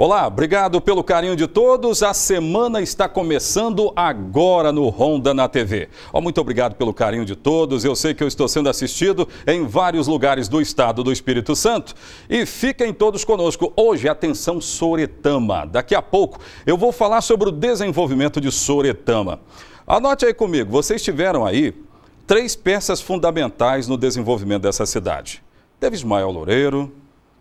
Olá, obrigado pelo carinho de todos. A semana está começando agora no Ronda na TV. Muito obrigado pelo carinho de todos. Eu sei que eu estou sendo assistido em vários lugares do estado do Espírito Santo. E fiquem todos conosco. Hoje, atenção Soretama. Daqui a pouco eu vou falar sobre o desenvolvimento de Soretama. Anote aí comigo, vocês tiveram aí 3 peças fundamentais no desenvolvimento dessa cidade. Teve Ismael Loureiro,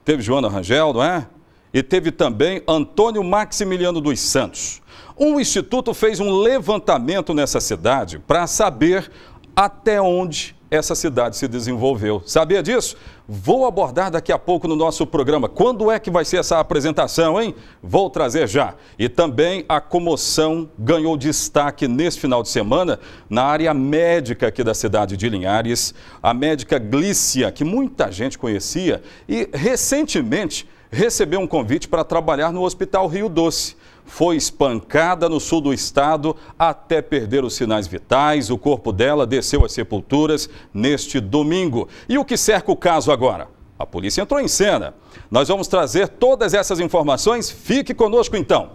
teve Joana Rangel, não é? E teve também Antônio Maximiliano dos Santos. Um instituto fez um levantamento nessa cidade para saber até onde essa cidade se desenvolveu. Sabia disso? Vou abordar daqui a pouco no nosso programa. Quando é que vai ser essa apresentação, hein? Vou trazer já. E também a comoção ganhou destaque nesse final de semana na área médica aqui da cidade de Linhares. A médica Glícia, que muita gente conhecia e recentemente recebeu um convite para trabalhar no Hospital Rio Doce. Foi espancada no sul do estado até perder os sinais vitais. O corpo dela desceu às sepulturas neste domingo. E o que cerca o caso agora? A polícia entrou em cena. Nós vamos trazer todas essas informações. Fique conosco então.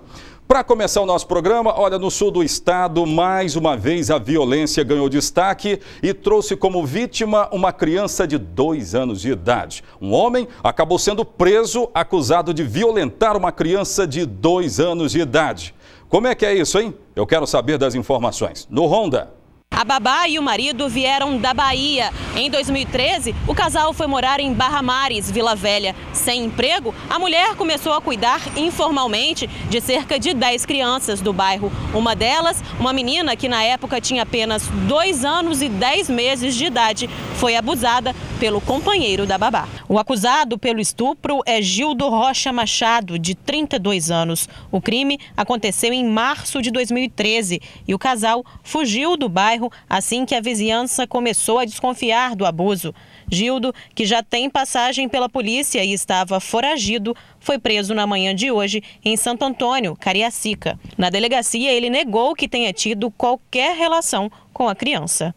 Para começar o nosso programa, olha, no sul do estado, mais uma vez a violência ganhou destaque e trouxe como vítima uma criança de 2 anos de idade. Um homem acabou sendo preso, acusado de violentar uma criança de 2 anos de idade. Como é que é isso, hein? Eu quero saber das informações. No Ronda. A babá e o marido vieram da Bahia. Em 2013, o casal foi morar em Barra Mares, Vila Velha. Sem emprego, a mulher começou a cuidar informalmente de cerca de 10 crianças do bairro. Uma delas, uma menina que na época tinha apenas 2 anos e 10 meses de idade, foi abusada pelo companheiro da babá. O acusado pelo estupro é Gildo Rocha Machado, de 32 anos. O crime aconteceu em março de 2013 e o casal fugiu do bairro assim que a vizinhança começou a desconfiar do abuso. Gildo, que já tem passagem pela polícia e estava foragido, foi preso na manhã de hoje em Santo Antônio, Cariacica. Na delegacia, ele negou que tenha tido qualquer relação com a criança.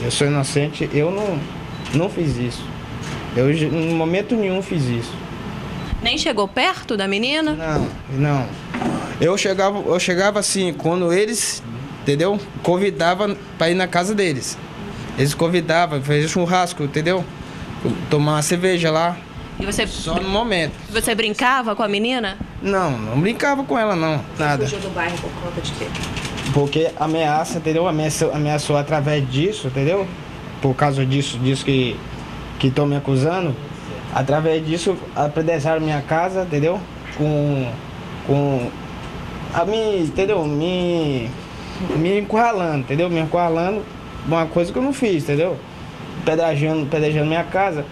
Eu sou inocente, eu não fiz isso. Eu em momento nenhum fiz isso. Nem chegou perto da menina? Não. Eu chegava assim, quando eles, entendeu? Convidava para ir na casa deles. Eles convidavam, faziam churrasco, entendeu? Tomar uma cerveja lá. E você só no momento. Você brincava com a menina? Não brincava com ela, não. Nada. Fugiu do bairro por conta de quê? Porque ameaça, entendeu? Ameaçou através disso, entendeu? Por causa disso que estão me acusando. Através disso, apredesaram minha casa, entendeu? Entendeu? Me encurralando, entendeu? Me encurralando, uma coisa que eu não fiz, entendeu? Pedejando minha casa,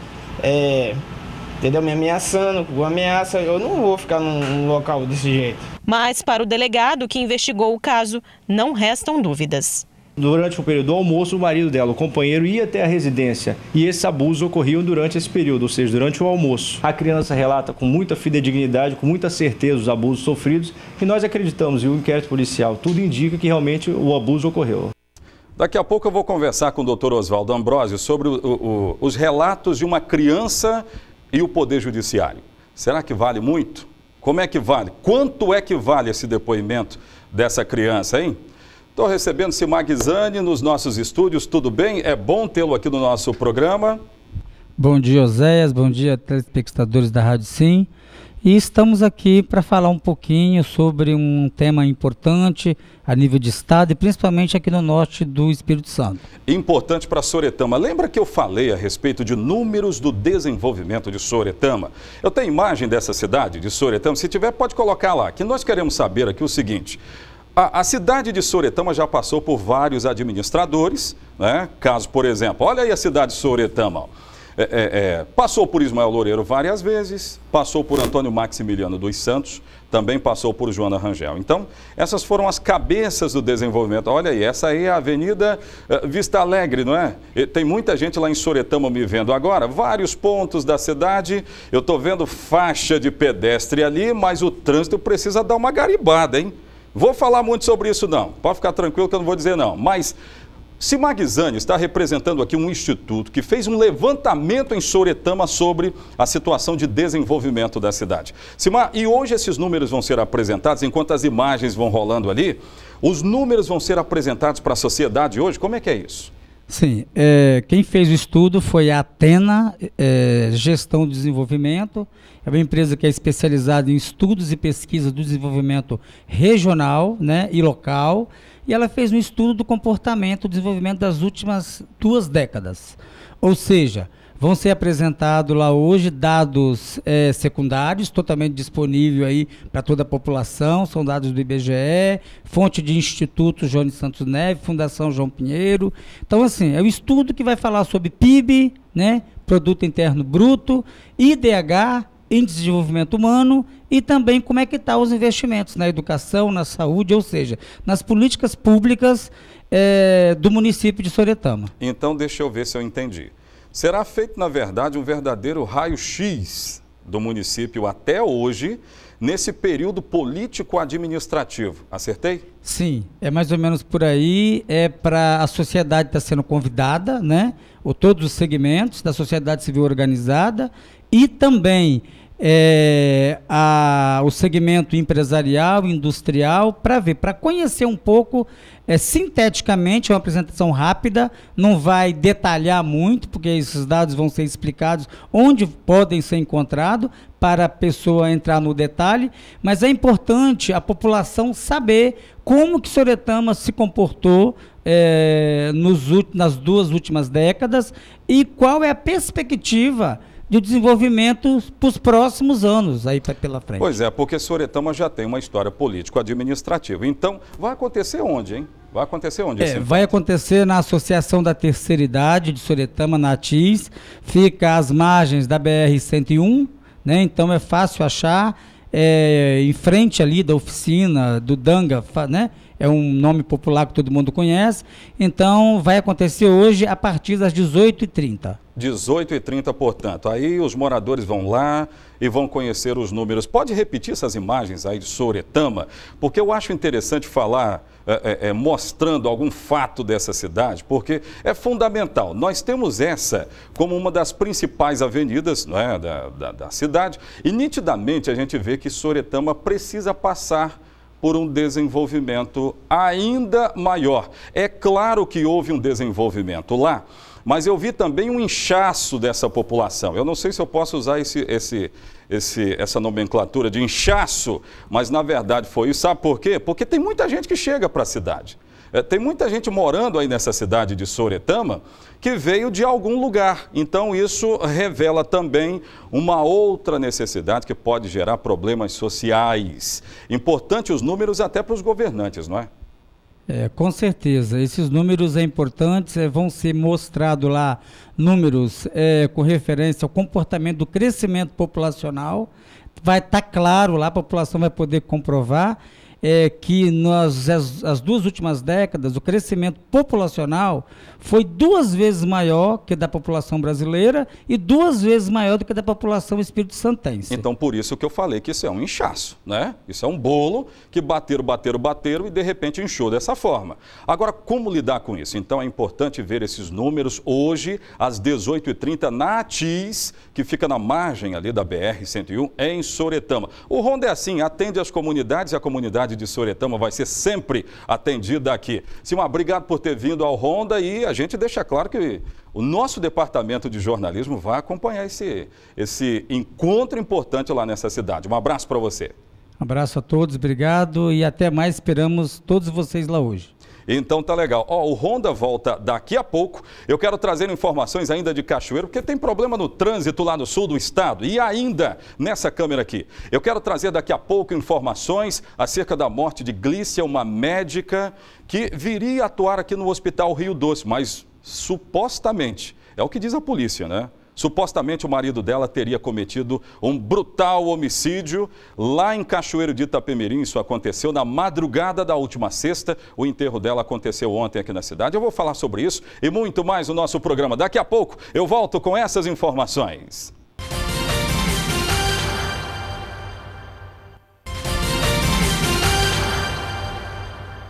entendeu? Me ameaçando, ameaça, eu não vou ficar num local desse jeito. Mas para o delegado que investigou o caso, não restam dúvidas. Durante o período do almoço, o marido dela, o companheiro, ia até a residência e esses abusos ocorriam durante esse período, ou seja, durante o almoço. A criança relata com muita fidedignidade, com muita certeza os abusos sofridos e nós acreditamos, e o inquérito policial, tudo indica que realmente o abuso ocorreu. Daqui a pouco eu vou conversar com o Dr. Oswaldo Ambrosio sobre os relatos de uma criança e o Poder Judiciário. Será que vale muito? Como é que vale? Quanto é que vale esse depoimento dessa criança, hein? Estou recebendo Simag Zani nos nossos estúdios, tudo bem? É bom tê-lo aqui no nosso programa. Bom dia, Oséias, bom dia, telespectadores da Rádio Sim. E estamos aqui para falar um pouquinho sobre um tema importante a nível de estado e principalmente aqui no norte do Espírito Santo. Importante para Soretama. Lembra que eu falei a respeito de números do desenvolvimento de Soretama? Eu tenho imagem dessa cidade, de Soretama. Se tiver, pode colocar lá, que nós queremos saber aqui o seguinte. A cidade de Soretama já passou por vários administradores, né? Caso, por exemplo, olha aí a cidade de Soretama. Passou por Ismael Loureiro várias vezes, passou por Antônio Maximiliano dos Santos, também passou por Joana Rangel. Então, essas foram as cabeças do desenvolvimento. Olha aí, essa aí é a Avenida Vista Alegre, não é? Tem muita gente lá em Soretama me vendo agora, vários pontos da cidade. Eu estou vendo faixa de pedestre ali, mas o trânsito precisa dar uma garibada, hein? Vou falar muito sobre isso não, pode ficar tranquilo que eu não vou dizer não, mas Simar Guizani está representando aqui um instituto que fez um levantamento em Soretama sobre a situação de desenvolvimento da cidade. Simar, e hoje esses números vão ser apresentados, enquanto as imagens vão rolando ali, os números vão ser apresentados para a sociedade hoje? Como é que é isso? Sim, quem fez o estudo foi a Atena Gestão de Desenvolvimento, é uma empresa que é especializada em estudos e pesquisa do desenvolvimento regional, né, e local, e ela fez um estudo do comportamento do desenvolvimento das últimas 2 décadas. Ou seja, vão ser apresentados lá hoje dados secundários, totalmente disponível aí para toda a população, são dados do IBGE, fonte de Instituto João de Santos Neves, Fundação João Pinheiro. Então, assim, é um estudo que vai falar sobre PIB, né, Produto Interno Bruto, IDH, Índice de Desenvolvimento Humano, e também como é que estão os investimentos na educação, na saúde, ou seja, nas políticas públicas do município de Soretama. Então, deixa eu ver se eu entendi. Será feito, na verdade, um verdadeiro raio-x do município até hoje, nesse período político-administrativo. Acertei? Sim, é mais ou menos por aí. A sociedade está sendo convidada, né? Todos os segmentos da sociedade civil organizada e também o segmento empresarial, industrial, para conhecer um pouco, sinteticamente, é uma apresentação rápida, não vai detalhar muito, porque esses dados vão ser explicados onde podem ser encontrados, para a pessoa entrar no detalhe, mas é importante a população saber como que Soretama se comportou nas 2 últimas décadas e qual é a perspectiva de desenvolvimento para os próximos anos aí pela frente. Pois é, porque Soretama já tem uma história político-administrativa. Então, vai acontecer onde, hein? Vai acontecer onde? Vai acontecer na Associação da Terceira Idade de Soretama, na ATIS, fica às margens da BR-101, né? Então é fácil achar, em frente ali da oficina do Danga, né? É um nome popular que todo mundo conhece. Então, vai acontecer hoje a partir das 18h30. 18h30, portanto. Aí os moradores vão lá e vão conhecer os números. Pode repetir essas imagens aí de Soretama? Porque eu acho interessante falar, mostrando algum fato dessa cidade, porque é fundamental. Nós temos essa como uma das principais avenidas, não é, da cidade, e nitidamente a gente vê que Soretama precisa passar por um desenvolvimento ainda maior. É claro que houve um desenvolvimento lá, mas eu vi também um inchaço dessa população. Eu não sei se eu posso usar essa nomenclatura de inchaço, mas na verdade foi isso. Sabe por quê? Porque tem muita gente que chega para a cidade. Tem muita gente morando aí nessa cidade de Soretama que veio de algum lugar. Então isso revela também uma outra necessidade que pode gerar problemas sociais. Importante os números até para os governantes, não é? Com certeza. Esses números importantes, vão ser mostrados lá, números com referência ao comportamento do crescimento populacional. Vai estar claro lá, a população vai poder comprovar que as 2 últimas décadas o crescimento populacional foi 2 vezes maior que da população brasileira e 2 vezes maior do que da população espírito-santense. Então, por isso que eu falei que isso é um inchaço, né? Isso é um bolo que bateram e de repente inchou dessa forma. Agora, como lidar com isso? Então, é importante ver esses números hoje, às 18h30, na ATIS, que fica na margem ali da BR-101, em Soretama. O Ronda é assim, atende as comunidades e a comunidade de Soretama vai ser sempre atendida aqui. Simar, obrigado por ter vindo ao Ronda e a gente deixa claro que o nosso departamento de jornalismo vai acompanhar esse encontro importante lá nessa cidade. Um abraço para você. Um abraço a todos, obrigado e até mais, esperamos todos vocês lá hoje. Então tá legal. O Ronda volta daqui a pouco. Eu quero trazer informações ainda de Cachoeiro, porque tem problema no trânsito lá no sul do estado. E ainda nessa câmera aqui, eu quero trazer daqui a pouco informações acerca da morte de Glícia, uma médica que viria atuar aqui no Hospital Rio Doce, mas supostamente, é o que diz a polícia, né? Supostamente o marido dela teria cometido um brutal homicídio lá em Cachoeiro de Itapemirim. Isso aconteceu na madrugada da última sexta. O enterro dela aconteceu ontem aqui na cidade. Eu vou falar sobre isso e muito mais no nosso programa. Daqui a pouco eu volto com essas informações.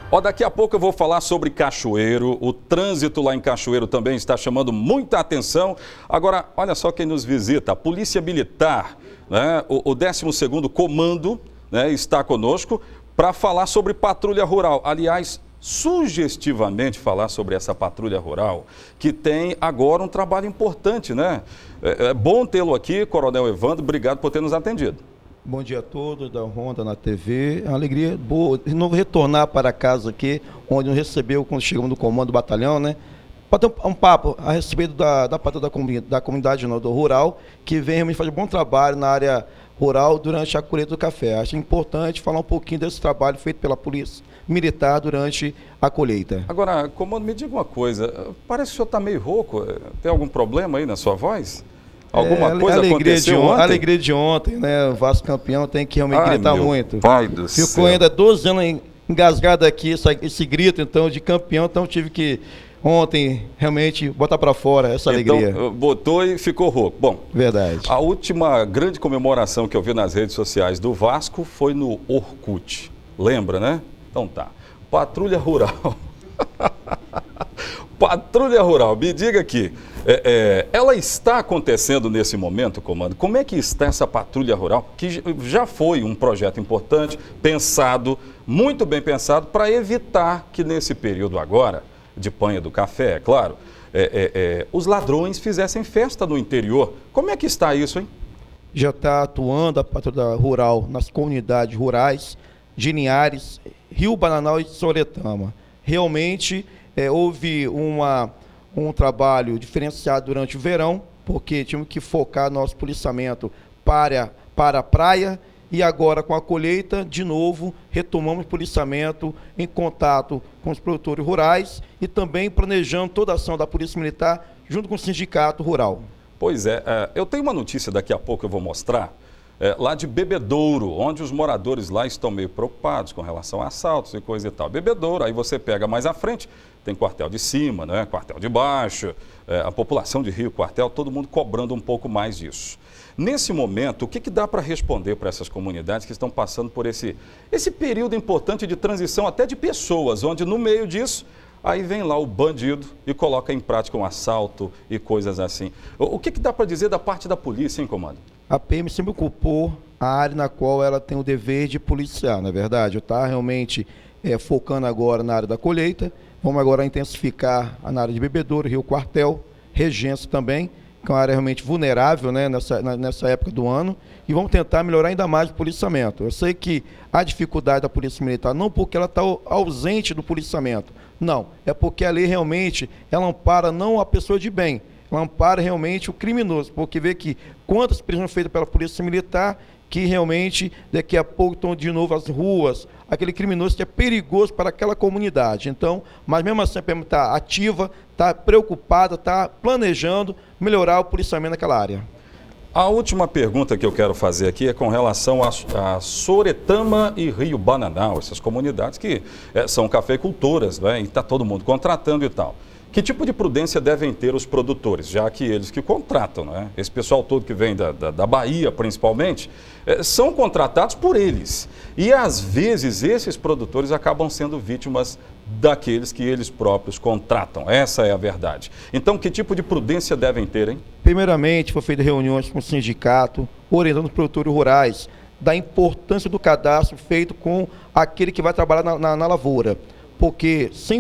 Ó, daqui a pouco eu vou falar sobre Cachoeiro. O trânsito lá em Cachoeiro também está chamando muita atenção. Agora, olha só quem nos visita, a Polícia Militar, né? O 12º Comando, né, está conosco para falar sobre patrulha rural. Aliás, sugestivamente falar sobre essa patrulha rural, que tem agora um trabalho importante, né? É bom tê-lo aqui, Coronel Evandro, obrigado por ter nos atendido. Bom dia a todos da Ronda na TV. É uma alegria boa de novo retornar para casa aqui, onde nos recebeu quando chegamos no comando do batalhão, né? Para ter um papo a respeito da patrulha da comunidade do rural, que vem realmente fazer um bom trabalho na área rural durante a colheita do café. Acho importante falar um pouquinho desse trabalho feito pela Polícia Militar durante a colheita. Agora, comando, me diga uma coisa, parece que o senhor está meio rouco, tem algum problema aí na sua voz? Alguma coisa aconteceu ontem? A alegria de ontem, né? O Vasco campeão tem que realmente gritar muito. Pai do céu. Ficou ainda 12 anos engasgado aqui, esse grito então de campeão, então tive que ontem realmente botar para fora essa alegria. Então, botou e ficou rouco. Bom, verdade. A última grande comemoração que eu vi nas redes sociais do Vasco foi no Orkut. Lembra, né? Então tá. Patrulha Rural. Patrulha Rural, me diga aqui, ela está acontecendo nesse momento, comando? Como é que está essa Patrulha Rural? Que já foi um projeto importante, pensado, muito bem pensado, para evitar que nesse período agora, de panha do café, é claro, os ladrões fizessem festa no interior. Como é que está isso, hein? Já está atuando a Patrulha Rural nas comunidades rurais de Linhares, Rio Bananal e Soretama. Realmente houve um trabalho diferenciado durante o verão, porque tínhamos que focar nosso policiamento para a praia, e agora com a colheita, de novo, retomamos o policiamento em contato com os produtores rurais e também planejando toda a ação da Polícia Militar junto com o Sindicato Rural. Pois é, eu tenho uma notícia daqui a pouco eu vou mostrar, lá de Bebedouro, onde os moradores lá estão meio preocupados com relação a assaltos e coisa e tal. Bebedouro, aí você pega mais à frente, tem quartel de cima, né, quartel de baixo, a população de Rio, quartel, todo mundo cobrando um pouco mais disso. Nesse momento, o que dá para responder para essas comunidades que estão passando por esse período importante de transição até de pessoas, onde no meio disso, aí vem lá o bandido e coloca em prática um assalto e coisas assim. O que dá para dizer da parte da polícia, hein, comando? A PM sempre ocupou a área na qual ela tem o dever de policiar, não é verdade? Está realmente focando agora na área da colheita, vamos agora intensificar na área de Bebedouro, Rio Quartel, Regência também, que é uma área realmente vulnerável, né, nessa época do ano, e vamos tentar melhorar ainda mais o policiamento. Eu sei que a dificuldade da Polícia Militar, não porque ela está ausente do policiamento, não, é porque a lei realmente, ela ampara não a pessoa de bem, ela ampara realmente o criminoso, porque vê que quantas prisões feitas pela Polícia Militar, que realmente daqui a pouco estão de novo as ruas, aquele criminoso que é perigoso para aquela comunidade. Então, mas mesmo assim a PM está ativa, está preocupada, está planejando melhorar o policiamento naquela área. A última pergunta que eu quero fazer aqui é com relação a Soretama e Rio Bananal, essas comunidades que são cafeicultoras, né, e está todo mundo contratando e tal. Que tipo de prudência devem ter os produtores, já que eles que contratam, né? Esse pessoal todo que vem da Bahia, principalmente, são contratados por eles. E, às vezes, esses produtores acabam sendo vítimas daqueles que eles próprios contratam. Essa é a verdade. Então, que tipo de prudência devem ter, hein? Primeiramente, foi feita reuniões com o sindicato, orientando os produtores rurais da importância do cadastro feito com aquele que vai trabalhar na lavoura. Porque sem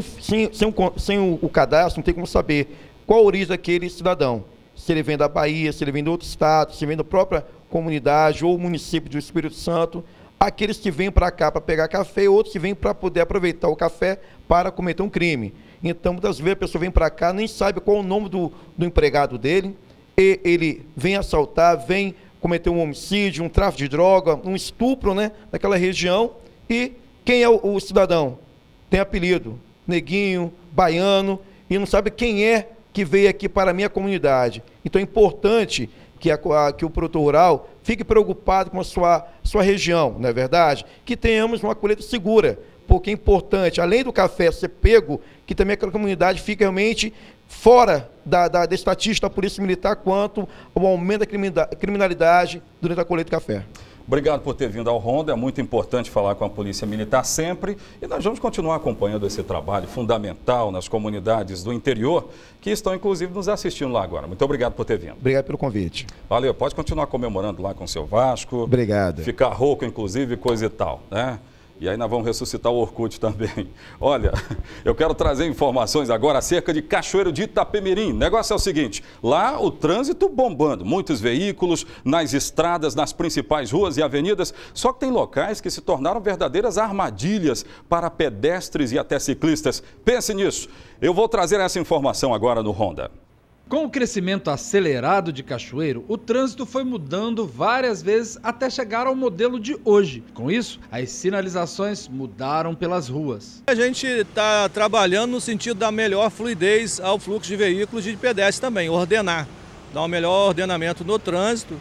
o cadastro não tem como saber qual a origem daquele cidadão. Se ele vem da Bahia, se ele vem de outro estado, se ele vem da própria comunidade ou município do Espírito Santo. Aqueles que vêm para cá para pegar café e outros que vêm para poder aproveitar o café para cometer um crime. Então, muitas vezes a pessoa vem para cá, nem sabe qual é o nome do empregado dele, e ele vem assaltar, vem cometer um homicídio, um tráfico de droga, um estupro, né, naquela região. E quem é o cidadão? Tem apelido, neguinho, baiano, e não sabe quem é que veio aqui para a minha comunidade. Então é importante que o produtor rural fique preocupado com a sua região, não é verdade? Que tenhamos uma colheita segura, porque é importante, além do café ser pego, que também aquela comunidade fique realmente fora da estatística da Polícia Militar quanto ao aumento da criminalidade durante a colheita de café. obrigado por ter vindo ao Ronda. É muito importante falar com a Polícia Militar sempre e nós vamos continuar acompanhando esse trabalho fundamental nas comunidades do interior que estão, inclusive, nos assistindo lá agora. Muito obrigado por ter vindo. Obrigado pelo convite. Valeu, pode continuar comemorando lá com o seu Vasco. Obrigado. Ficar rouco, inclusive, coisa e tal, né? E aí nós vamos ressuscitar o Orkut também. Olha, eu quero trazer informações agora acerca de Cachoeiro de Itapemirim. O negócio é o seguinte, lá o trânsito bombando, muitos veículos nas estradas, nas principais ruas e avenidas, só que tem locais que se tornaram verdadeiras armadilhas para pedestres e até ciclistas. Pense nisso. Eu vou trazer essa informação agora no Ronda. Com o crescimento acelerado de Cachoeiro, o trânsito foi mudando várias vezes até chegar ao modelo de hoje. Com isso, as sinalizações mudaram pelas ruas. A gente está trabalhando no sentido da melhor fluidez ao fluxo de veículos e de pedestres também, ordenar, dar um melhor ordenamento no trânsito,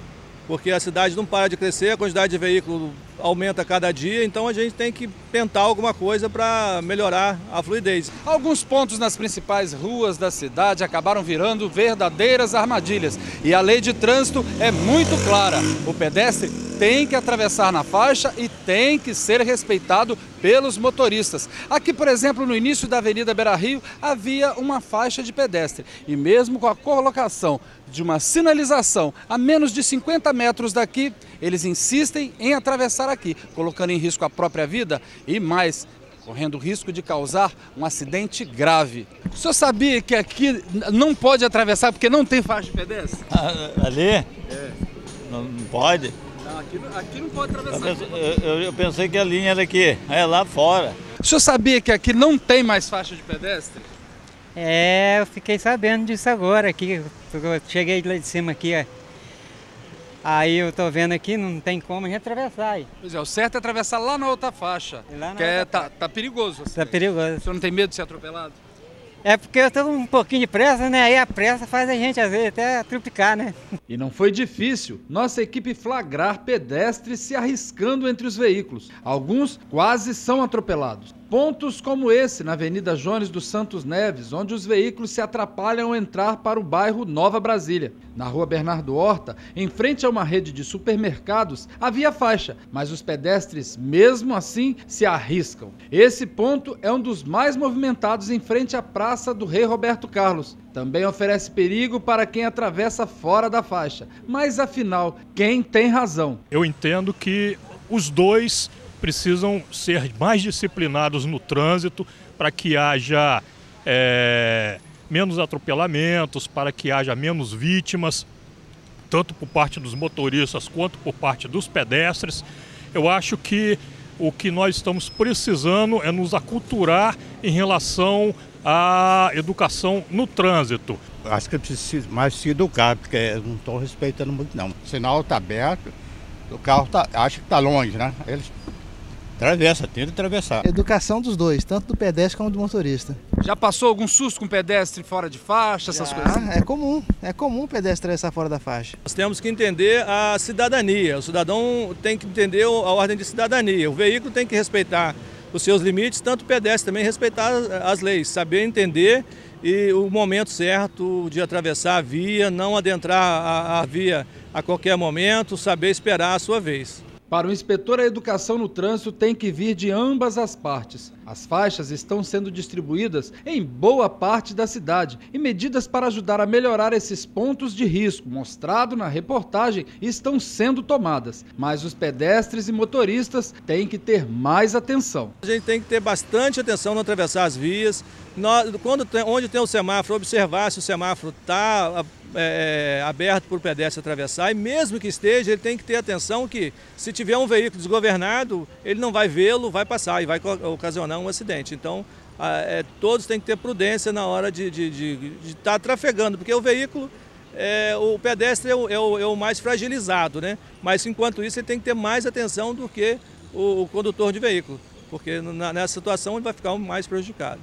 porque a cidade não para de crescer, a quantidade de veículos aumenta a cada dia, então a gente tem que tentar alguma coisa para melhorar a fluidez. Alguns pontos nas principais ruas da cidade acabaram virando verdadeiras armadilhas e a lei de trânsito é muito clara. O pedestre tem que atravessar na faixa e tem que ser respeitado pelos motoristas. Aqui, por exemplo, no início da Avenida Beira-Rio, havia uma faixa de pedestre e mesmo com a colocação de uma sinalização a menos de 50 metros daqui, eles insistem em atravessar aqui, colocando em risco a própria vida e mais, correndo o risco de causar um acidente grave. O senhor sabia que aqui não pode atravessar porque não tem faixa de pedestre? Ali? É. Não pode? Não, aqui não pode atravessar. Eu pensei que a linha era aqui, é lá fora. O senhor sabia que aqui não tem mais faixa de pedestre? É, eu fiquei sabendo disso agora, aqui, eu cheguei lá de cima aqui, ó. Aí eu tô vendo aqui, não tem como a gente atravessar aí. Pois é, o certo é atravessar lá na outra faixa, tá perigoso. Tá perigoso. O senhor não tem medo de ser atropelado? É porque eu tô com um pouquinho de pressa, né? Aí a pressa faz a gente, às vezes, até trupicar, né? E não foi difícil. Nossa equipe flagrar pedestres se arriscando entre os veículos. Alguns quase são atropelados. Pontos como esse, na Avenida Jones dos Santos Neves, onde os veículos se atrapalham ao entrar para o bairro Nova Brasília. Na Rua Bernardo Horta, em frente a uma rede de supermercados, havia faixa, mas os pedestres, mesmo assim, se arriscam. Esse ponto é um dos mais movimentados em frente à Praça do Rei Roberto Carlos. Também oferece perigo para quem atravessa fora da faixa. Mas, afinal, quem tem razão? Eu entendo que os dois precisam ser mais disciplinados no trânsito para que haja menos atropelamentos, para que haja menos vítimas, tanto por parte dos motoristas quanto por parte dos pedestres. Eu acho que o que nós estamos precisando é nos aculturar em relação à educação no trânsito. Acho que precisa mais se educar, porque não estão respeitando muito não. O sinal está aberto, o carro acha que está longe, né? Eles tenta atravessar. Educação dos dois, tanto do pedestre como do motorista. Já passou algum susto com pedestre fora de faixa, essas coisas? É comum o pedestre atravessar fora da faixa. Nós temos que entender a cidadania, o cidadão tem que entender a ordem de cidadania, o veículo tem que respeitar os seus limites, tanto o pedestre também respeitar as leis, saber entender e o momento certo de atravessar a via, não adentrar a via a qualquer momento, saber esperar a sua vez. Para o inspetor, a educação no trânsito tem que vir de ambas as partes. As faixas estão sendo distribuídas em boa parte da cidade e medidas para ajudar a melhorar esses pontos de risco, mostrado na reportagem, estão sendo tomadas. Mas os pedestres e motoristas têm que ter mais atenção. A gente tem que ter bastante atenção no atravessar as vias. Onde tem o semáforo, observar se o semáforo está aberto para o pedestre atravessar, e mesmo que esteja, ele tem que ter atenção que se tiver um veículo desgovernado, ele não vai vê-lo, vai passar e vai ocasionar um acidente. Então, todos têm que ter prudência na hora de estar trafegando, porque o veículo, o pedestre é o mais fragilizado, né? Mas enquanto isso ele tem que ter mais atenção do que o condutor de veículo, porque nessa situação ele vai ficar mais prejudicado.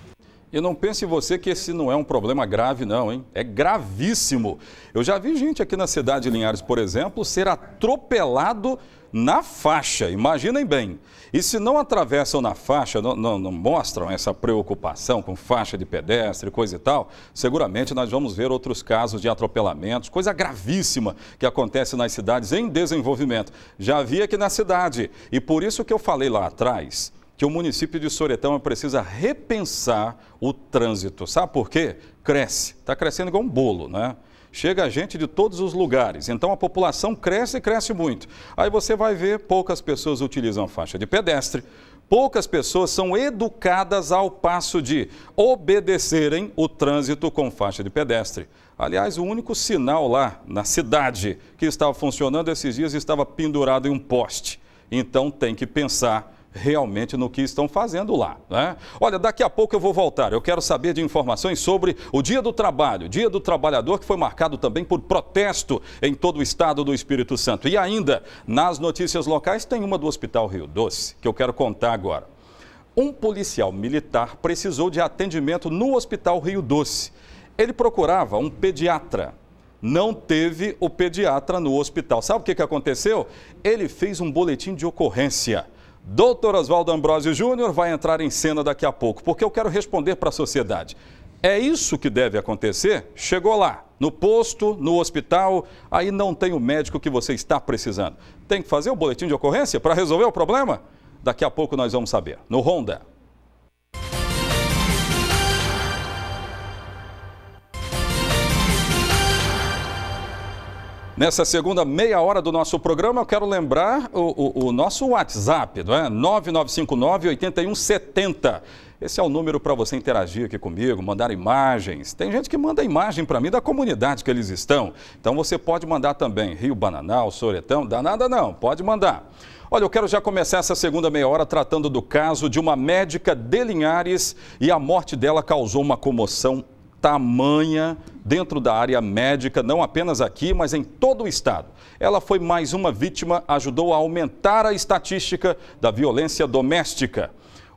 E não pense você que esse não é um problema grave não, hein? É gravíssimo. Eu já vi gente aqui na cidade de Linhares, por exemplo, ser atropelado na faixa, imaginem bem. E se não atravessam na faixa, não mostram essa preocupação com faixa de pedestre, coisa e tal, seguramente nós vamos ver outros casos de atropelamentos, coisa gravíssima que acontece nas cidades em desenvolvimento. Já vi aqui na cidade, e por isso que eu falei lá atrás que o município de Soretama precisa repensar o trânsito. Sabe por quê? Cresce, está crescendo igual um bolo, né? Chega gente de todos os lugares, então a população cresce e cresce muito. Aí você vai ver, poucas pessoas utilizam faixa de pedestre, poucas pessoas são educadas ao passo de obedecerem o trânsito com faixa de pedestre. Aliás, o único sinal lá na cidade que estava funcionando esses dias estava pendurado em um poste. Então tem que pensar realmente no que estão fazendo lá, né? Olha, daqui a pouco eu vou voltar. Eu quero saber de informações sobre o Dia do Trabalho, Dia do Trabalhador, que foi marcado também por protesto em todo o estado do Espírito Santo. E ainda, nas notícias locais, tem uma do Hospital Rio Doce, que eu quero contar agora. Um policial militar precisou de atendimento no Hospital Rio Doce. Ele procurava um pediatra. Não teve o pediatra no hospital. Sabe o que aconteceu? Ele fez um boletim de ocorrência. Dr. Oswaldo Ambrosio Júnior vai entrar em cena daqui a pouco, porque eu quero responder para a sociedade. É isso que deve acontecer? Chegou lá, no posto, no hospital, aí não tem o médico que você está precisando. Tem que fazer o boletim de ocorrência para resolver o problema? Daqui a pouco nós vamos saber, no Ronda. Nessa segunda meia hora do nosso programa, eu quero lembrar o nosso WhatsApp, não é? 9959-8170. Esse é o número para você interagir aqui comigo, mandar imagens. Tem gente que manda imagem para mim da comunidade que eles estão. Então você pode mandar também. Rio Bananal, Soretão, dá nada não, pode mandar. Olha, eu quero já começar essa segunda meia hora tratando do caso de uma médica de Linhares e a morte dela causou uma comoção tamanha dentro da área médica, não apenas aqui, mas em todo o estado. Ela foi mais uma vítima, ajudou a aumentar a estatística da violência doméstica.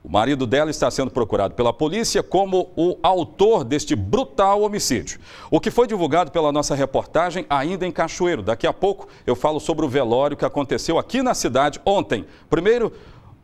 O marido dela está sendo procurado pela polícia como o autor deste brutal homicídio. O que foi divulgado pela nossa reportagem ainda em Cachoeiro. Daqui a pouco eu falo sobre o velório que aconteceu aqui na cidade ontem. Primeiro,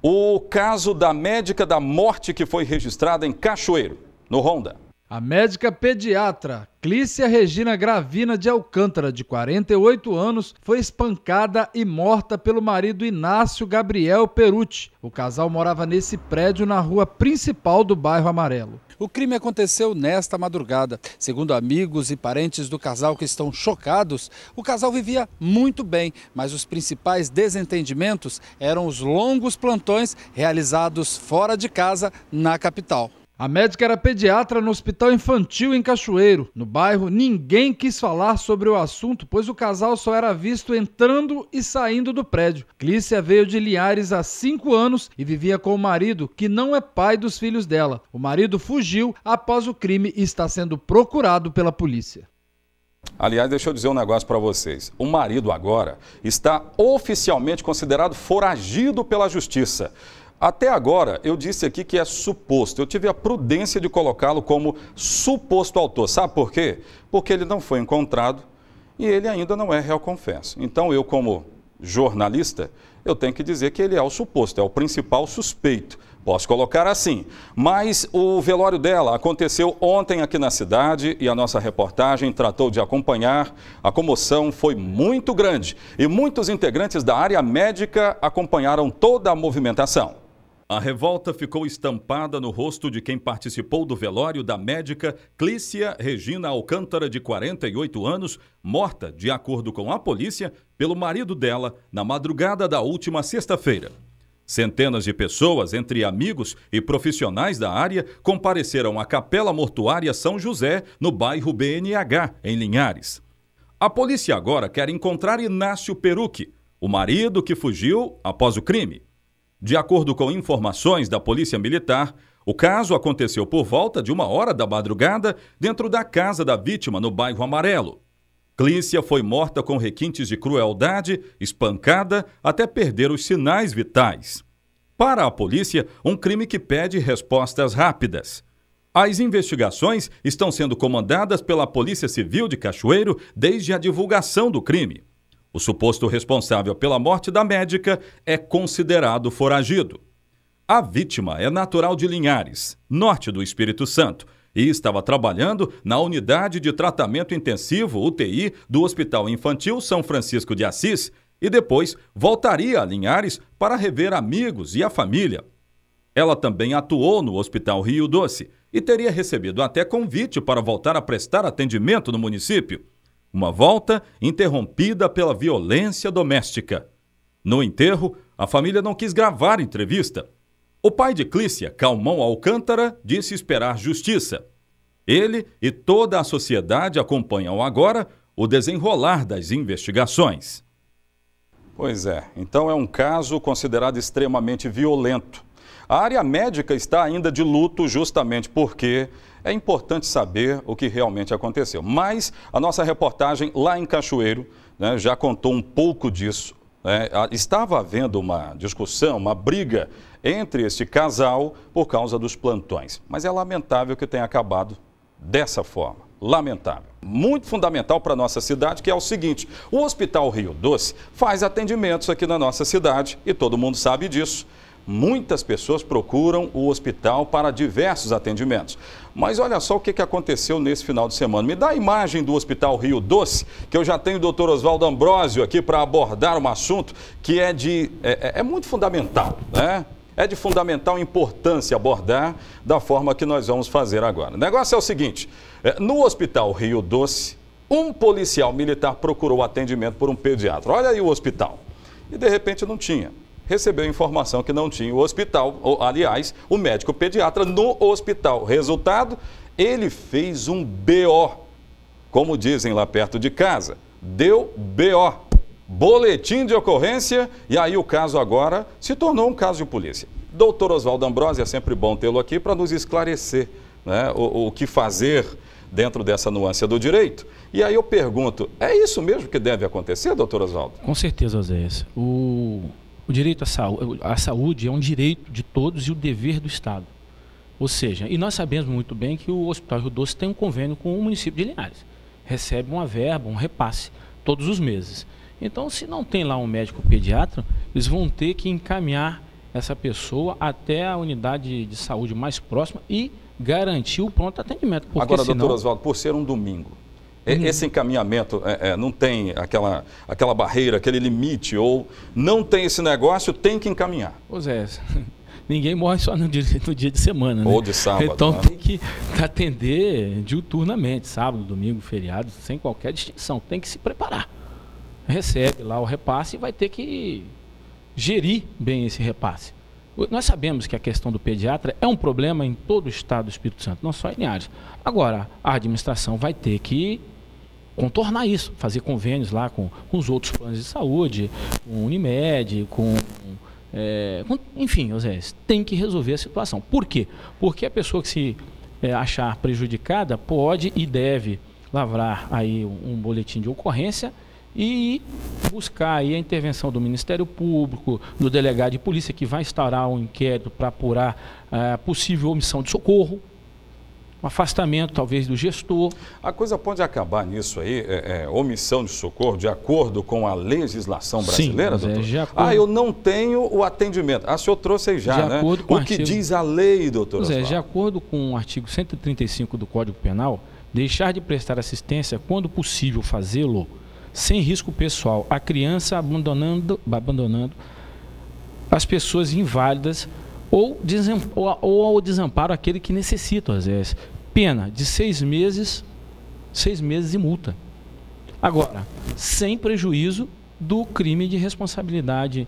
o caso da médica da morte que foi registrada em Cachoeiro, no Ronda. A médica pediatra Clícia Regina Gravina de Alcântara, de 48 anos, foi espancada e morta pelo marido Inácio Gabriel Perucci. O casal morava nesse prédio na rua principal do bairro Amarelo. O crime aconteceu nesta madrugada. Segundo amigos e parentes do casal que estão chocados, o casal vivia muito bem, mas os principais desentendimentos eram os longos plantões realizados fora de casa na capital. A médica era pediatra no Hospital Infantil em Cachoeiro. No bairro, ninguém quis falar sobre o assunto, pois o casal só era visto entrando e saindo do prédio. Clícia veio de Linhares há 5 anos e vivia com o marido, que não é pai dos filhos dela. O marido fugiu após o crime e está sendo procurado pela polícia. Aliás, deixa eu dizer um negócio para vocês. O marido agora está oficialmente considerado foragido pela justiça. Até agora, eu disse aqui que é suposto. Eu tive a prudência de colocá-lo como suposto autor. Sabe por quê? Porque ele não foi encontrado e ele ainda não é réu confesso. Então, eu, como jornalista, eu tenho que dizer que ele é o suposto, é o principal suspeito. Posso colocar assim. Mas o velório dela aconteceu ontem aqui na cidade e a nossa reportagem tratou de acompanhar. A comoção foi muito grande e muitos integrantes da área médica acompanharam toda a movimentação. A revolta ficou estampada no rosto de quem participou do velório da médica Clícia Regina Alcântara, de 48 anos, morta, de acordo com a polícia, pelo marido dela na madrugada da última sexta-feira. Centenas de pessoas, entre amigos e profissionais da área, compareceram à Capela Mortuária São José, no bairro BNH, em Linhares. A polícia agora quer encontrar Inácio Perucci, o marido que fugiu após o crime. De acordo com informações da Polícia Militar, o caso aconteceu por volta de 1h da madrugada dentro da casa da vítima no bairro Amarelo. Clícia foi morta com requintes de crueldade, espancada até perder os sinais vitais. Para a polícia, um crime que pede respostas rápidas. As investigações estão sendo comandadas pela Polícia Civil de Cachoeiro desde a divulgação do crime. O suposto responsável pela morte da médica é considerado foragido. A vítima é natural de Linhares, norte do Espírito Santo, e estava trabalhando na unidade de tratamento intensivo UTI do Hospital Infantil São Francisco de Assis e depois voltaria a Linhares para rever amigos e a família. Ela também atuou no Hospital Rio Doce e teria recebido até convite para voltar a prestar atendimento no município. Uma volta interrompida pela violência doméstica. No enterro, a família não quis gravar entrevista. O pai de Clícia, Calmon Alcântara, disse esperar justiça. Ele e toda a sociedade acompanham agora o desenrolar das investigações. Pois é, então é um caso considerado extremamente violento. A área médica está ainda de luto justamente porque é importante saber o que realmente aconteceu. Mas a nossa reportagem lá em Cachoeiro, né, já contou um pouco disso. Estava havendo uma discussão, uma briga entre este casal por causa dos plantões. Mas é lamentável que tenha acabado dessa forma. Lamentável. Muito fundamental para a nossa cidade, que é o seguinte: o Hospital Rio Doce faz atendimentos aqui na nossa cidade e todo mundo sabe disso. Muitas pessoas procuram o hospital para diversos atendimentos. Mas olha só o que aconteceu nesse final de semana. Me dá a imagem do Hospital Rio Doce, que eu já tenho o Dr. Oswaldo Ambrósio aqui para abordar um assunto que é muito fundamental, né? É de fundamental importância abordar da forma que nós vamos fazer agora. O negócio é o seguinte: no Hospital Rio Doce, um policial militar procurou atendimento por um pediatra. Olha aí o hospital. E de repente não tinha. Recebeu informação que não tinha o hospital, aliás, o médico pediatra no hospital. Resultado, ele fez um BO, como dizem lá perto de casa. Deu BO, boletim de ocorrência, e aí o caso agora se tornou um caso de polícia. Doutor Oswaldo Ambrósio, é sempre bom tê-lo aqui para nos esclarecer, né, o que fazer dentro dessa nuance do direito. E aí eu pergunto, é isso mesmo que deve acontecer, doutor Oswaldo? Com certeza, Oséias. O direito à saúde é um direito de todos e o dever do Estado. Ou seja, e nós sabemos muito bem que o Hospital Rio Doce tem um convênio com o município de Linhares. Recebe uma verba, um repasse, todos os meses. Então, se não tem lá um médico pediatra, eles vão ter que encaminhar essa pessoa até a unidade de saúde mais próxima e garantir o pronto atendimento. Agora, senão... doutor Oswaldo, por ser um domingo, esse encaminhamento não tem aquela barreira, aquele limite, ou não tem esse negócio, tem que encaminhar. Pois é, ninguém morre só no dia de semana, né? Ou de sábado. Então né? Tem que atender diuturnamente, sábado, domingo, feriado, sem qualquer distinção, tem que se preparar. Recebe lá o repasse e vai ter que gerir bem esse repasse. Nós sabemos que a questão do pediatra é um problema em todo o estado do Espírito Santo, não só em Linhares. Agora, a administração vai ter que contornar isso, fazer convênios lá com os outros planos de saúde, com o Unimed, enfim, Osés, tem que resolver a situação. Por quê? Porque a pessoa que se achar prejudicada pode e deve lavrar aí um boletim de ocorrência e buscar aí a intervenção do Ministério Público, do delegado de polícia, que vai instaurar um inquérito para apurar possível omissão de socorro, um afastamento talvez do gestor. A coisa pode acabar nisso aí, omissão de socorro, de acordo com a legislação brasileira, sim, doutor? Eu não tenho o atendimento. O senhor trouxe aí já, né? O que diz a lei, doutor Oswaldo? De acordo com o artigo 135 do Código Penal, deixar de prestar assistência, quando possível fazê-lo, sem risco pessoal, a criança abandonando as pessoas inválidas ou ao desamparo aquele que necessita, às vezes. Pena de 6 meses e multa. Agora, sem prejuízo do crime de responsabilidade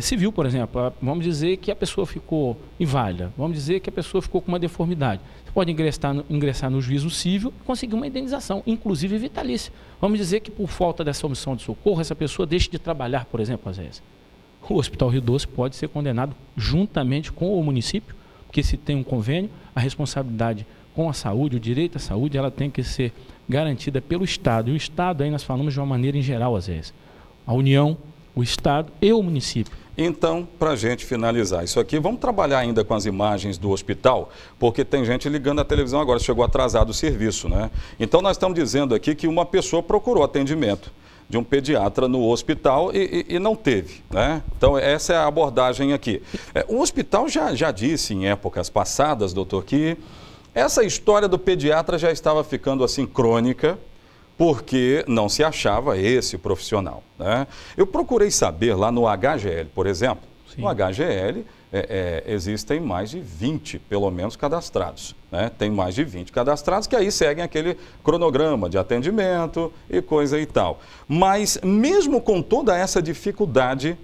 civil, por exemplo. Vamos dizer que a pessoa ficou inválida, vamos dizer que a pessoa ficou com uma deformidade. Você pode ingressar no juízo civil e conseguir uma indenização, inclusive vitalícia. Vamos dizer que por falta dessa omissão de socorro, essa pessoa deixe de trabalhar, por exemplo, às vezes. O Hospital Rio Doce pode ser condenado juntamente com o município, porque se tem um convênio, a responsabilidade com a saúde, o direito à saúde, ela tem que ser garantida pelo Estado. E o Estado, aí nós falamos de uma maneira em geral, às vezes. A União, o Estado e o município. Então, para a gente finalizar isso aqui, vamos trabalhar ainda com as imagens do hospital, porque tem gente ligando a televisão agora, chegou atrasado o serviço, né? Então, nós estamos dizendo aqui que uma pessoa procurou atendimento de um pediatra no hospital e não teve, né? Então, essa é a abordagem aqui. O hospital já disse em épocas passadas, doutor, que essa história do pediatra já estava ficando assim crônica, porque não se achava esse profissional, né? Eu procurei saber lá no HGL, por exemplo. Sim. No HGL existem mais de 20, pelo menos, cadastrados, né? Tem mais de 20 cadastrados que aí seguem aquele cronograma de atendimento e coisa e tal. Mas mesmo com toda essa dificuldade,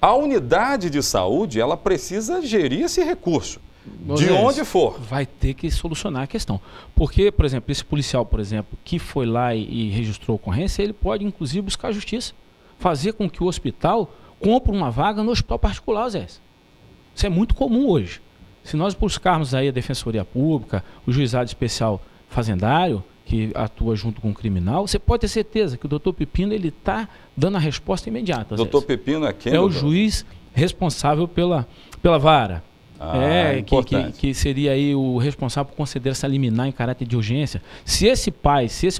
a unidade de saúde, ela precisa gerir esse recurso. De onde for. Vai ter que solucionar a questão. Porque, por exemplo, esse policial, por exemplo, que foi lá e registrou a ocorrência, ele pode, inclusive, buscar a justiça. Fazer com que o hospital compre uma vaga no hospital particular, Zé. Isso é muito comum hoje. Se nós buscarmos aí a Defensoria Pública, o Juizado Especial Fazendário, que atua junto com o criminal, você pode ter certeza que o doutor Pepino está dando a resposta imediata. Doutor Pepino é quem? É o juiz responsável pela vara. Que seria aí o responsável por conceder essa liminar em caráter de urgência. Se esse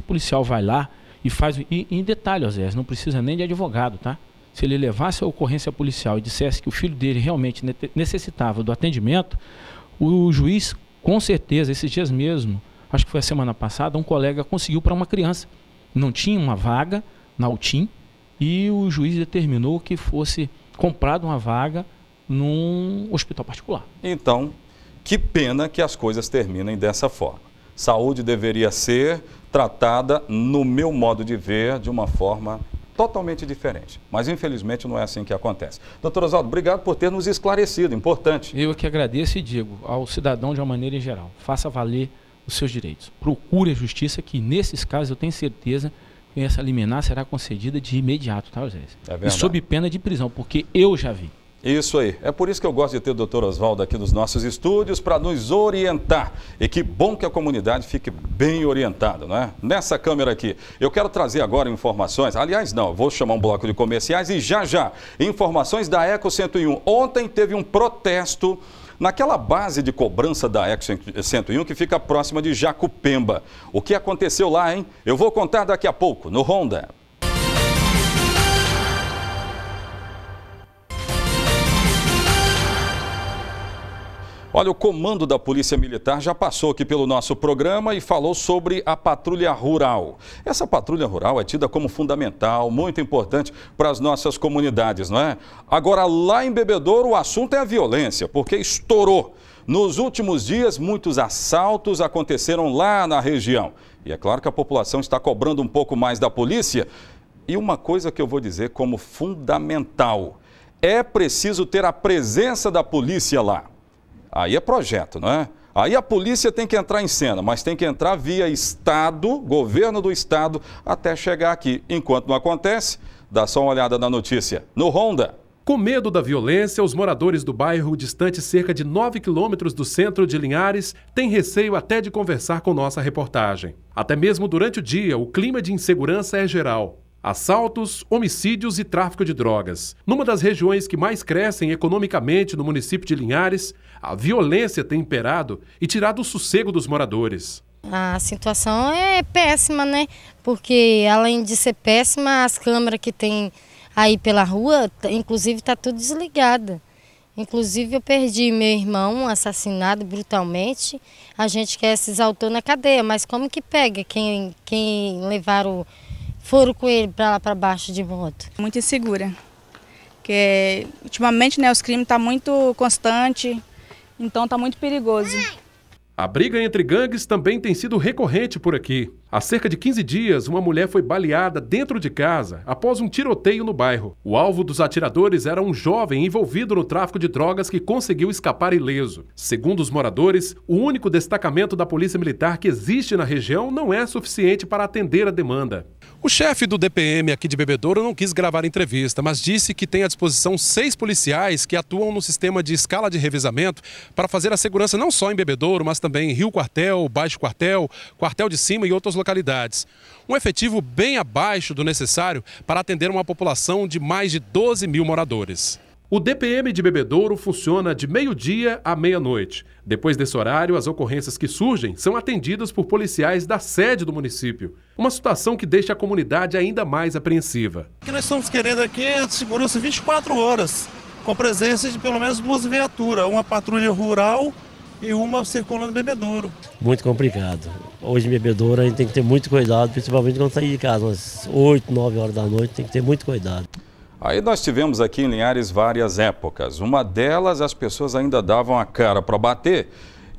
policial vai lá e faz... E em detalhe, Osés, não precisa nem de advogado, tá? Se ele levasse a ocorrência policial e dissesse que o filho dele realmente necessitava do atendimento, o juiz, com certeza, esses dias mesmo, acho que foi a semana passada, um colega conseguiu para uma criança. Não tinha uma vaga na UTIM e o juiz determinou que fosse comprada uma vaga num hospital particular. Então, que pena que as coisas terminem dessa forma. Saúde deveria ser tratada, no meu modo de ver, de uma forma totalmente diferente. Mas, infelizmente, não é assim que acontece. Doutor Oswaldo, obrigado por ter nos esclarecido, importante. Eu que agradeço e digo ao cidadão de uma maneira em geral, faça valer os seus direitos. Procure a justiça, que nesses casos eu tenho certeza que essa liminar será concedida de imediato, tá, José? É verdade. E sob pena de prisão, porque eu já vi. Isso aí. É por isso que eu gosto de ter o doutor Oswaldo aqui nos nossos estúdios para nos orientar. E que bom que a comunidade fique bem orientada, não é? Nessa câmera aqui, eu quero trazer agora informações. Aliás, não, vou chamar um bloco de comerciais e já, informações da Eco 101. Ontem teve um protesto naquela base de cobrança da Eco 101 que fica próxima de Jacupemba. O que aconteceu lá, hein? Eu vou contar daqui a pouco, no Ronda. Olha, o comando da Polícia Militar já passou aqui pelo nosso programa e falou sobre a patrulha rural. Essa patrulha rural é tida como fundamental, muito importante para as nossas comunidades, não é? Agora, lá em Bebedouro, o assunto é a violência, porque estourou. Nos últimos dias, muitos assaltos aconteceram lá na região. E é claro que a população está cobrando um pouco mais da polícia. E uma coisa que eu vou dizer como fundamental, é preciso ter a presença da polícia lá. Aí é projeto, não é? Aí a polícia tem que entrar em cena, mas tem que entrar via Estado, governo do Estado, até chegar aqui. Enquanto não acontece, dá só uma olhada na notícia. No Ronda. Com medo da violência, os moradores do bairro, distante cerca de 9 quilômetros do centro de Linhares, têm receio até de conversar com nossa reportagem. Até mesmo durante o dia, o clima de insegurança é geral. Assaltos, homicídios e tráfico de drogas. Numa das regiões que mais crescem economicamente no município de Linhares, a violência tem imperado e tirado o sossego dos moradores. A situação é péssima, né? Porque além de ser péssima, as câmeras que tem aí pela rua, inclusive está tudo desligada. Inclusive eu perdi meu irmão assassinado brutalmente. A gente quer esses autores na cadeia, mas como que pega quem levaram... Foram com ele para lá para baixo de moto. Muito insegura, porque ultimamente, né, os crimes estão muito constantes, então está muito perigoso. A briga entre gangues também tem sido recorrente por aqui. Há cerca de 15 dias, uma mulher foi baleada dentro de casa após um tiroteio no bairro. O alvo dos atiradores era um jovem envolvido no tráfico de drogas que conseguiu escapar ileso. Segundo os moradores, o único destacamento da Polícia Militar que existe na região não é suficiente para atender a demanda. O chefe do DPM aqui de Bebedouro não quis gravar entrevista, mas disse que tem à disposição 6 policiais que atuam no sistema de escala de revezamento para fazer a segurança não só em Bebedouro, mas também em Rio Quartel, Baixo Quartel, Quartel de Cima e outros localidades. Um efetivo bem abaixo do necessário para atender uma população de mais de 12 mil moradores. O DPM de Bebedouro funciona de meio-dia à meia-noite. Depois desse horário, as ocorrências que surgem são atendidas por policiais da sede do município. Uma situação que deixa a comunidade ainda mais apreensiva. O que nós estamos querendo aqui é segurança 24 horas, com presença de pelo menos 2 viaturas, uma patrulha rural e uma circulando Bebedouro. Muito complicado. Hoje em Bebedouro a gente tem que ter muito cuidado, principalmente quando sair de casa, umas 8, 9 horas da noite, tem que ter muito cuidado. Aí nós tivemos aqui em Linhares várias épocas. Uma delas, as pessoas ainda davam a cara para bater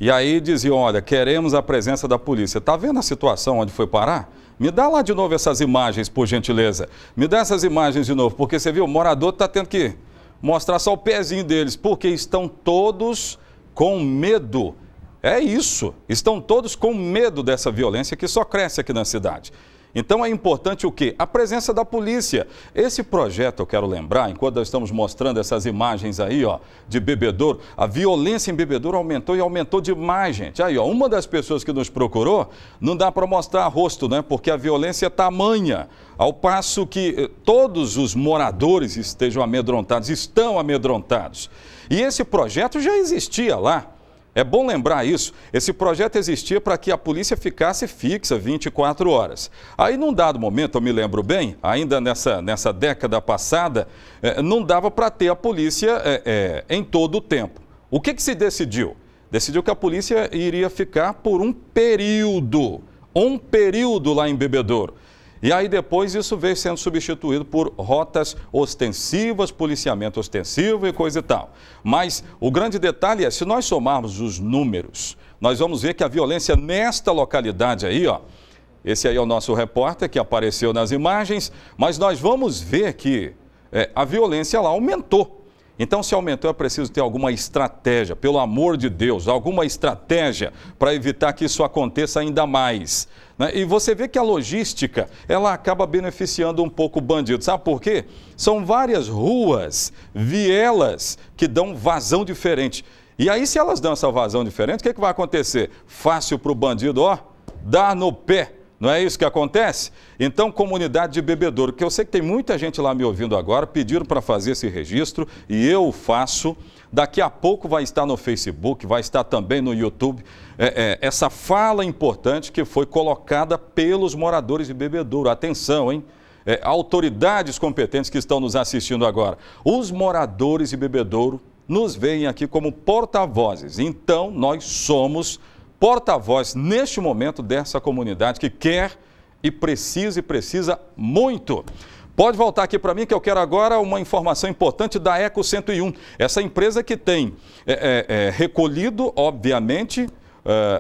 e aí diziam, olha, queremos a presença da polícia. Tá vendo a situação onde foi parar? Me dá lá de novo essas imagens, por gentileza. Me dá essas imagens de novo, porque você viu, o morador está tendo que mostrar só o pezinho deles, porque estão todos com medo. É isso, estão todos com medo dessa violência que só cresce aqui na cidade. Então é importante o quê? A presença da polícia. Esse projeto, eu quero lembrar, enquanto nós estamos mostrando essas imagens aí, ó, de Bebedouro, a violência em Bebedouro aumentou e aumentou demais, gente. Aí, ó, uma das pessoas que nos procurou, não dá para mostrar rosto, né? Porque a violência é tamanha, ao passo que todos os moradores estão amedrontados. E esse projeto já existia lá. É bom lembrar isso, esse projeto existia para que a polícia ficasse fixa 24 horas. Aí, num dado momento, eu me lembro bem, ainda nessa década passada, não dava para ter a polícia em todo o tempo. O que se decidiu? Decidiu que a polícia iria ficar por um período lá em Bebedouro. E aí depois isso veio sendo substituído por rotas ostensivas, policiamento ostensivo e coisa e tal. Mas o grande detalhe é, se nós somarmos os números, nós vamos ver que a violência nesta localidade aí, ó, esse aí é o nosso repórter que apareceu nas imagens, mas nós vamos ver que a violência lá aumentou. Então, se aumentou, é preciso ter alguma estratégia, pelo amor de Deus, alguma estratégia para evitar que isso aconteça ainda mais. Né? E você vê que a logística, ela acaba beneficiando um pouco o bandido. Sabe por quê? São várias ruas, vielas, que dão vazão diferente. E aí, se elas dão essa vazão diferente, o que vai acontecer? Fácil para o bandido, ó, dar no pé. Não é isso que acontece? Então, comunidade de Bebedouro, que eu sei que tem muita gente lá me ouvindo agora, pediram para fazer esse registro e eu faço. Daqui a pouco vai estar no Facebook, vai estar também no YouTube, essa fala importante que foi colocada pelos moradores de Bebedouro. Atenção, hein? Autoridades competentes que estão nos assistindo agora. Os moradores de Bebedouro nos veem aqui como porta-vozes. Então, nós somos porta-voz neste momento dessa comunidade que quer e precisa muito. Pode voltar aqui para mim que eu quero agora uma informação importante da Eco 101. Essa empresa que tem recolhido, obviamente,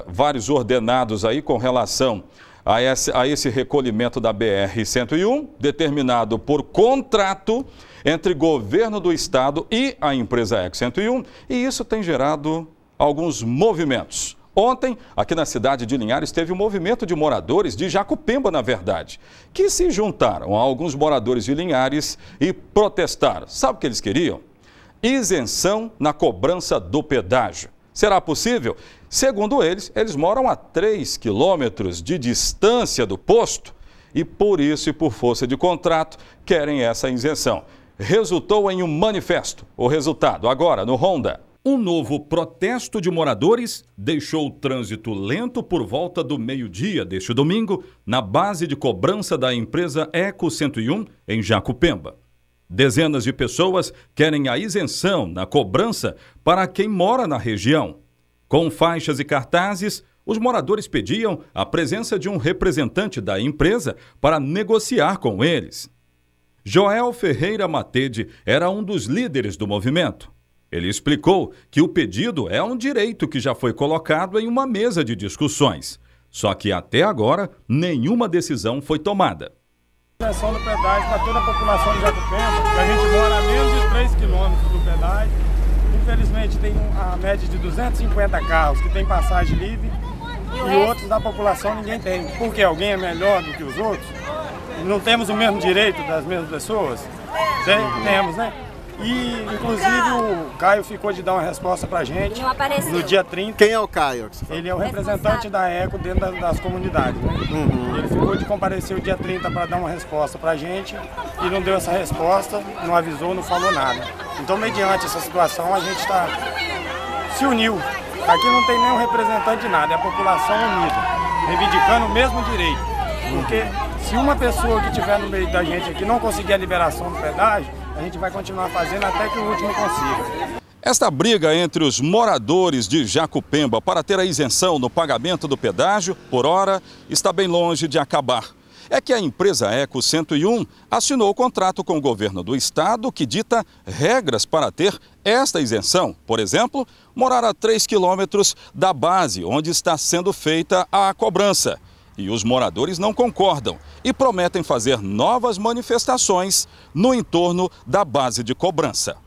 vários ordenados aí com relação a esse recolhimento da BR-101, determinado por contrato entre governo do estado e a empresa Eco 101, e isso tem gerado alguns movimentos. Ontem, aqui na cidade de Linhares, teve um movimento de moradores de Jacupemba, na verdade, que se juntaram a alguns moradores de Linhares e protestaram. Sabe o que eles queriam? Isenção na cobrança do pedágio. Será possível? Segundo eles, eles moram a 3 quilômetros de distância do posto e por isso e por força de contrato querem essa isenção. Resultou em um manifesto. O resultado agora no Ronda. Um novo protesto de moradores deixou o trânsito lento por volta do meio-dia deste domingo na base de cobrança da empresa Eco 101 em Jacupemba. Dezenas de pessoas querem a isenção na cobrança para quem mora na região. Com faixas e cartazes, os moradores pediam a presença de um representante da empresa para negociar com eles. Joel Ferreira Matede era um dos líderes do movimento. Ele explicou que o pedido é um direito que já foi colocado em uma mesa de discussões. Só que até agora, nenhuma decisão foi tomada. Isenção do pedágio para toda a população de Jacupemba, que a gente mora a menos de 3 quilômetros do pedágio. Infelizmente tem a média de 250 carros que tem passagem livre e outros da população ninguém tem. Porque alguém é melhor do que os outros? Não temos o mesmo direito das mesmas pessoas? Temos, né? E, inclusive, o Caio ficou de dar uma resposta pra gente no dia 30. Quem é o Caio? Ele é o representante da ECO dentro das comunidades, né? Ele ficou de comparecer o dia 30 para dar uma resposta pra gente e não deu essa resposta, não avisou, não falou nada. Então, mediante essa situação, a gente se uniu. Aqui não tem nenhum representante de nada, é a população unida, reivindicando o mesmo direito. Porque se uma pessoa que estiver no meio da gente aqui não conseguir a liberação do pedágio, a gente vai continuar fazendo até que o último consiga. Esta briga entre os moradores de Jacupemba para ter a isenção no pagamento do pedágio por hora está bem longe de acabar. É que a empresa Eco 101 assinou o contrato com o governo do estado que dita regras para ter esta isenção. Por exemplo, morar a 3 quilômetros da base onde está sendo feita a cobrança. E os moradores não concordam e prometem fazer novas manifestações no entorno da base de cobrança.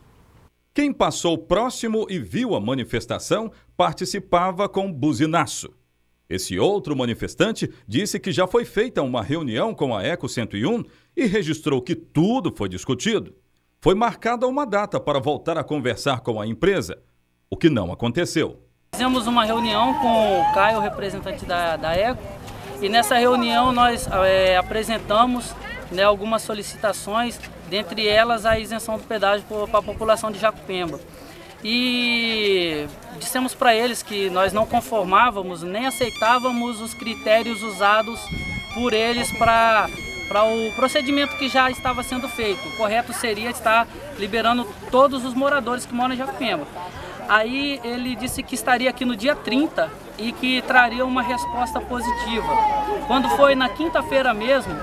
Quem passou próximo e viu a manifestação participava com buzinaço. Esse outro manifestante disse que já foi feita uma reunião com a Eco 101 e registrou que tudo foi discutido. Foi marcada uma data para voltar a conversar com a empresa, o que não aconteceu. Fizemos uma reunião com o Caio, representante da Eco, e nessa reunião nós apresentamos algumas solicitações, dentre elas a isenção do pedágio para a população de Jacupemba. E dissemos para eles que nós não conformávamos nem aceitávamos os critérios usados por eles para o procedimento que já estava sendo feito. O correto seria estar liberando todos os moradores que moram em Jacupemba. Aí ele disse que estaria aqui no dia 30 e que traria uma resposta positiva. Quando foi na quinta-feira mesmo,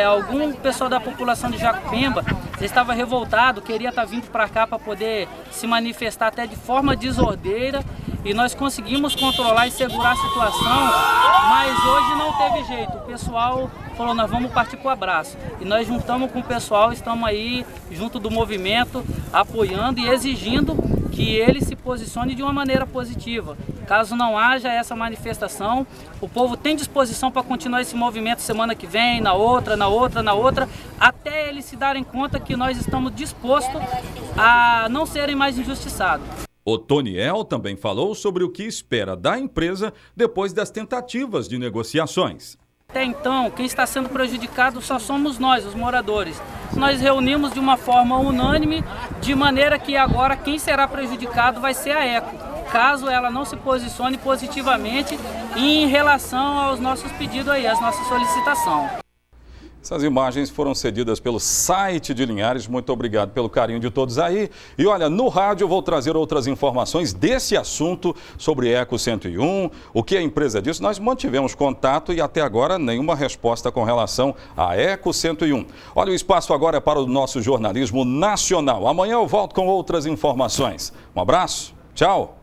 algum pessoal da população de Jacupemba estava revoltado, queria estar vindo para cá para poder se manifestar até de forma desordeira, e nós conseguimos controlar e segurar a situação, mas hoje não teve jeito. O pessoal falou, nós vamos partir para o abraço. E nós juntamos com o pessoal, estamos aí junto do movimento, apoiando e exigindo que ele se posicione de uma maneira positiva. Caso não haja essa manifestação, o povo tem disposição para continuar esse movimento semana que vem, na outra, até eles se darem conta que nós estamos dispostos a não serem mais injustiçados. O Toniel também falou sobre o que espera da empresa depois das tentativas de negociações. Até então, quem está sendo prejudicado só somos nós, os moradores. Nós reunimos de uma forma unânime, de maneira que agora quem será prejudicado vai ser a Eco, caso ela não se posicione positivamente em relação aos nossos pedidos aí, às nossas solicitações. Essas imagens foram cedidas pelo site de Linhares. Muito obrigado pelo carinho de todos aí. E olha, no rádio eu vou trazer outras informações desse assunto sobre Eco 101, o que a empresa disse. Nós mantivemos contato e até agora nenhuma resposta com relação a Eco 101. Olha, o espaço agora é para o nosso jornalismo nacional. Amanhã eu volto com outras informações. Um abraço, tchau.